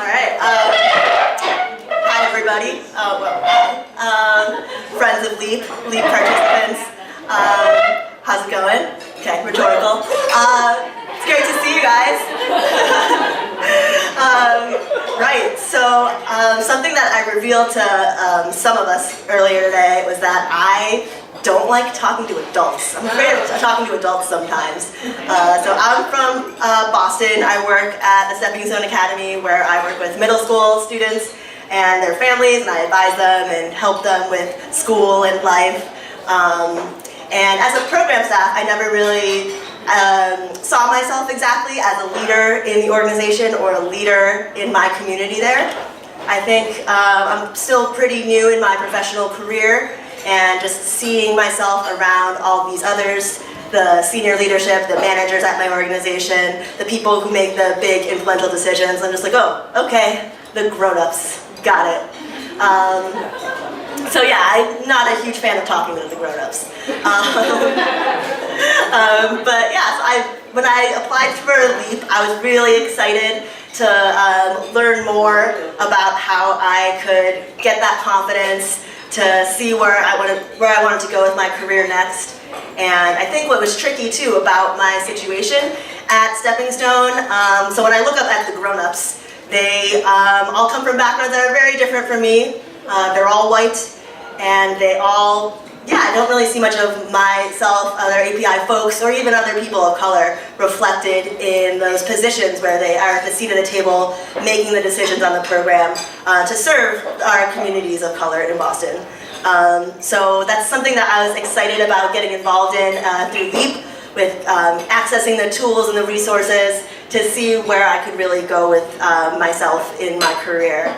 All right. Hi, everybody. Friends of LEAP participants. How's it going? Okay, rhetorical. It's great to see you guys. Right, so something that I revealed to some of us earlier today was that I don't like talking to adults. I'm afraid of talking to adults sometimes. So I'm from Boston. I work at the Steppingstone Academy, where I work with middle school students and their families, and I advise them and help them with school and life. And as a program staff, I never really saw myself exactly as a leader in the organization or a leader in my community there. I think I'm still pretty new in my professional career, and just seeing myself around all these others, the senior leadership, the managers at my organization, the people who make the big influential decisions, I'm just like, oh, okay, the grown-ups, got it. So yeah, I'm not a huge fan of talking to the grown-ups. But yeah, so when I applied for LEAP, I was really excited to learn more about how I could get that confidence to see where I wanted to go with my career next. And I think what was tricky too about my situation at Steppingstone, so when I look up at the grown-ups, they all come from backgrounds that are very different from me. They're all white, and they all, I don't really see much of myself, other API folks, or even other people of color reflected in those positions where they are at the seat of the table making the decisions on the program to serve our communities of color in Boston. So that's something that I was excited about getting involved in through LEAP, with accessing the tools and the resources to see where I could really go with myself in my career.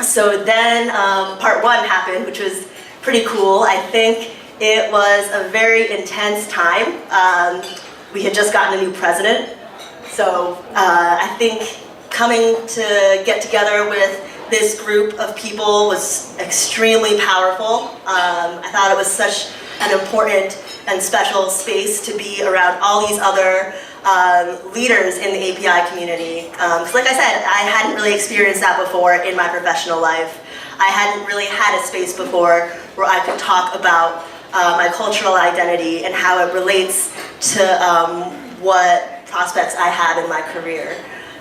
So then part one happened, which was pretty cool. I think it was a very intense time. We had just gotten a new president, so I think coming to get together with this group of people was extremely powerful. I thought it was such an important and special space to be around all these other leaders in the API community. Because like I said, I hadn't really experienced that before in my professional life. I hadn't really had a space before where I could talk about my cultural identity and how it relates to what prospects I have in my career,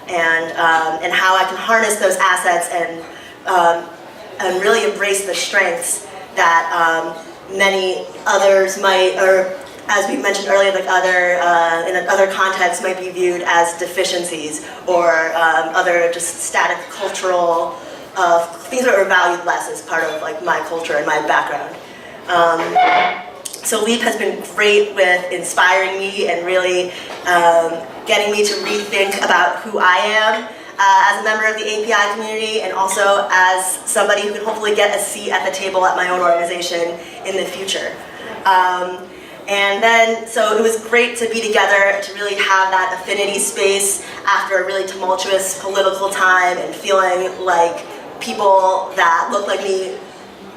and how I can harness those assets and really embrace the strengths that many others might, or as we mentioned earlier, like in other contexts might be viewed as deficiencies, or other just static cultural things that are valued less as part of like my culture and my background. So LEAP has been great with inspiring me and really getting me to rethink about who I am as a member of the API community, and also as somebody who can hopefully get a seat at the table at my own organization in the future. And then, so it was great to be together, to really have that affinity space after a really tumultuous political time, and feeling like people that look like me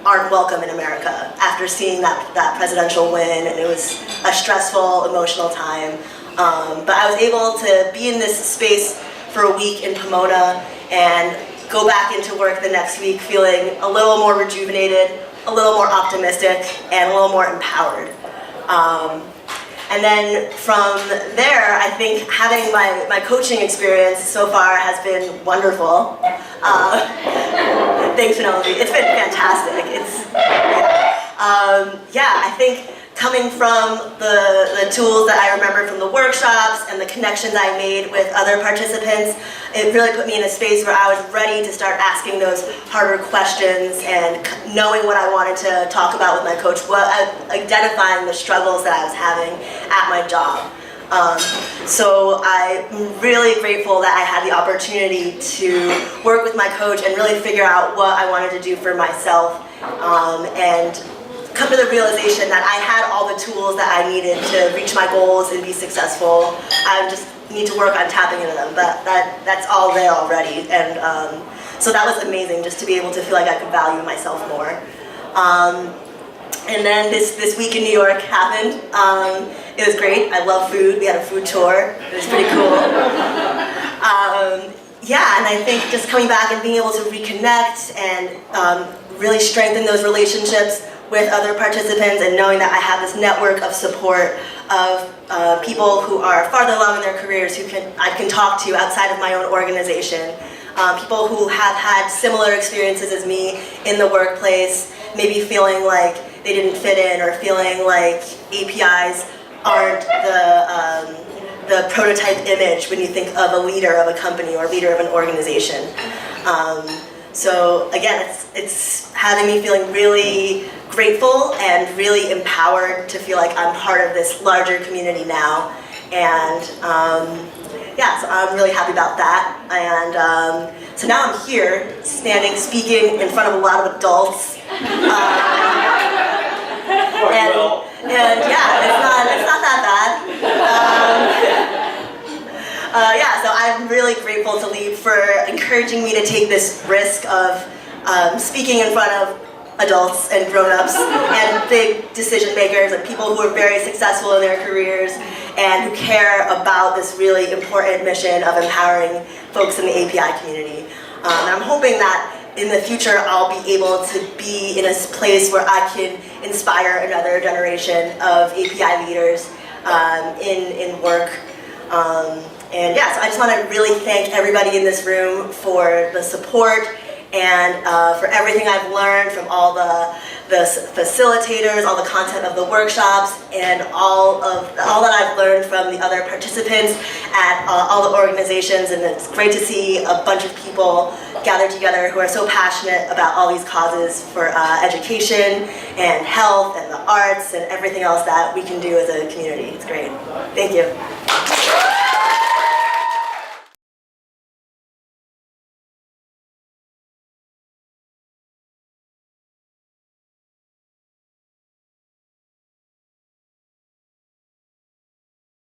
aren't welcome in America after seeing that presidential win, and it was a stressful, emotional time. But I was able to be in this space for a week in Pomona and go back into work the next week feeling a little more rejuvenated, a little more optimistic, and a little more empowered. And then from there, I think having my coaching experience so far has been wonderful. Thanks, Penelope. It's been fantastic. I think coming from the tools that I remember from the workshops and the connections I made with other participants, it really put me in a space where I was ready to start asking those harder questions and knowing what I wanted to talk about with my coach, identifying the struggles that I was having at my job. So I'm really grateful that I had the opportunity to work with my coach and really figure out what I wanted to do for myself, and come to the realization that I had all the tools that I needed to reach my goals and be successful. I just need to work on tapping into them, but that's all there already. And so that was amazing, just to be able to feel like I could value myself more. And then this week in New York happened. It was great. I love food. We had a food tour. It was pretty cool. yeah, and I think just coming back and being able to reconnect and really strengthen those relationships with other participants, and knowing that I have this network of support of people who are farther along in their careers who I can talk to outside of my own organization. People who have had similar experiences as me in the workplace, maybe feeling like they didn't fit in, or feeling like APIs aren't the prototype image when you think of a leader of a company or leader of an organization. So again, it's having me feeling really grateful and really empowered to feel like I'm part of this larger community now. And yeah, so I'm really happy about that. And so now I'm here, speaking in front of a lot of adults. And yeah, it's not that bad. Yeah, so I'm really grateful to Leap for encouraging me to take this risk of speaking in front of adults and grown-ups and big decision makers and people who are very successful in their careers and who care about this really important mission of empowering folks in the API community. And I'm hoping that in the future I'll be able to be in a place where I can inspire another generation of API leaders in work. And yeah, so I just want to really thank everybody in this room for the support and for everything I've learned from all the facilitators, all the content of the workshops, and all that I've learned from the other participants at all the organizations. And it's great to see a bunch of people gathered together who are so passionate about all these causes for education and health and the arts and everything else that we can do as a community. It's great. Thank you.